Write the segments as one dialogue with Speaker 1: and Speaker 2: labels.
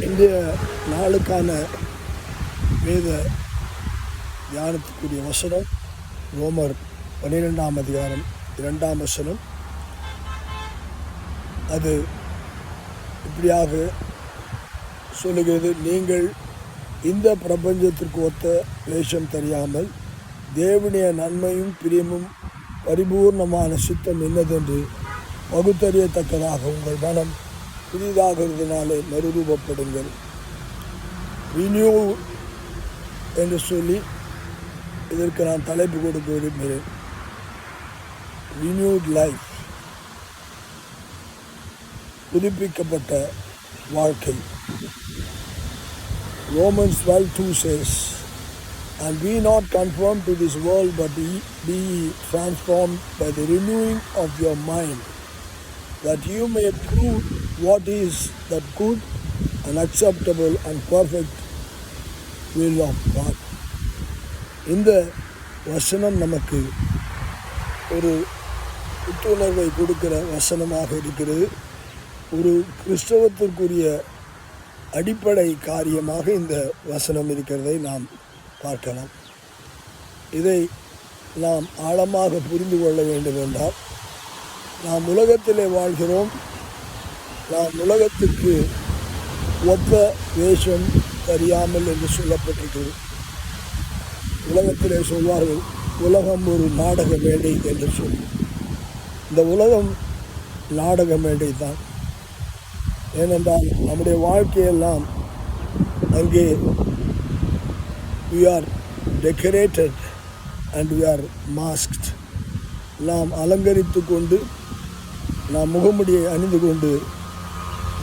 Speaker 1: இன்றைய நாளுக்கான வேத தியானத்துக்குரிய வசனம் ரோமர் 12ஆம் அதிகாரம் 2ஆம் வசனம். அது இப்படியாக சொல்லுகிறது, நீங்கள் இந்த பிரபஞ்சத்திற்கு ஒத்த வேஷம் தெரியாமல் தேவனுடைய நன்மையும் பிரியமும் பரிபூர்ணமான சித்தம் என்னதென்று பகுத்தறியத்தக்கதாக உங்கள் மனம் புதிதாகிறதுனாலே மறுரூபப்படுங்கள். ரினியூ என்று சொல்லி இதற்கு நான் தலைப்பு கொடுக்க விரும்புகிறேன். ரினியூட் லைஃப், புதுப்பிக்கப்பட்ட வாழ்க்கை. Romans 12:2 says, and be not conformed to this world, but be transformed by the renewing of your mind, that you may prove what is that good and acceptable and perfect will of God. இந்த வசனம் நமக்கு ஒரு புத்துணர்வை கொடுக்கிற வசனமாக இருக்கிறது. ஒரு கிறிஸ்தவத்திற்குரிய அடிப்படை காரியமாக இந்த வசனம் இருக்கிறதை நாம் பார்க்கலாம். இதை நாம் ஆழமாக புரிந்து கொள்ள வேண்டும் என்றால், நாம் உலகத்திலே வாழ்கிறோம். நாம் உலகத்துக்கு ஒத்த வேஷம் தெரியாமல் என்று சொல்லப்பட்டிருக்கிறது. உலகத்திலே சொல்வார்கள், உலகம் ஒரு நாடக மேடை என்று சொல்லி. இந்த உலகம் நாடக மேடை தான். ஏனென்றால் நம்முடைய வாழ்க்கையெல்லாம் அங்கே we are decorated and we are masked. நாம் அலங்கரித்து கொண்டு, நாம் முகமுடியை அணிந்து கொண்டு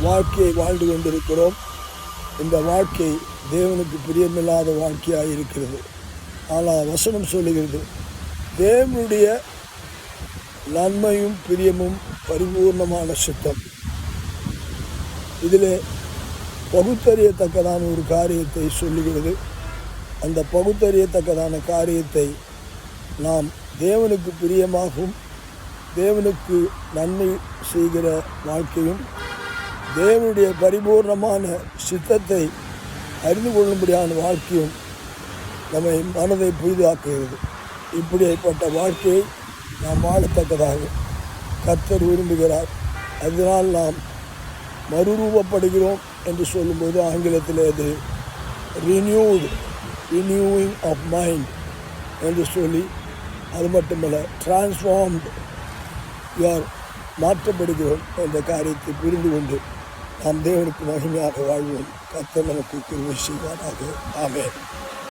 Speaker 1: வாழ்க்கையை வாழ்ந்து கொண்டிருக்கிறோம். இந்த வாழ்க்கை தேவனுக்கு பிரியமில்லாத வாழ்க்கையாக இருக்கிறது. ஆனால் வசனம் சொல்லுகிறது, தேவனுடைய நன்மையும் பிரியமும் பரிபூர்ணமான சித்தம். இதில் பகுத்தறியத்தக்கதான ஒரு காரியத்தை சொல்லுகிறது. அந்த பகுத்தறியத்தக்கதான காரியத்தை நாம் தேவனுக்கு பிரியமாகவும் தேவனுக்கு நன்மை செய்கிற வாழ்க்கையும் தேவனுடைய பரிபூர்ணமான சித்தத்தை அறிந்து கொள்ளும்படியான வாழ்க்கையும் நம்மை மனதை புதிதாக்குகிறது. இப்படிப்பட்ட வாழ்க்கையை நாம் வாழத்தக்கதாக கர்த்தர் விரும்புகிறார். அதனால் நாம் மறுரூபப்படுகிறோம் என்று சொல்லும்போது ஆங்கிலத்தில் அது ரினியூவிங் ஆஃப் மைண்ட் என்று சொல்லி, அது மட்டுமல்ல டிரான்ஸ்ஃபார்ம்டு மாற்றப்படுகிறோம் என்ற காரியத்தை புரிந்து கொண்டு நாம் தேவனுக்கு மகிமையாக வாழ்வோம். கர்த்தர் நமக்கு கிருபை செய்வாராக. ஆமென்.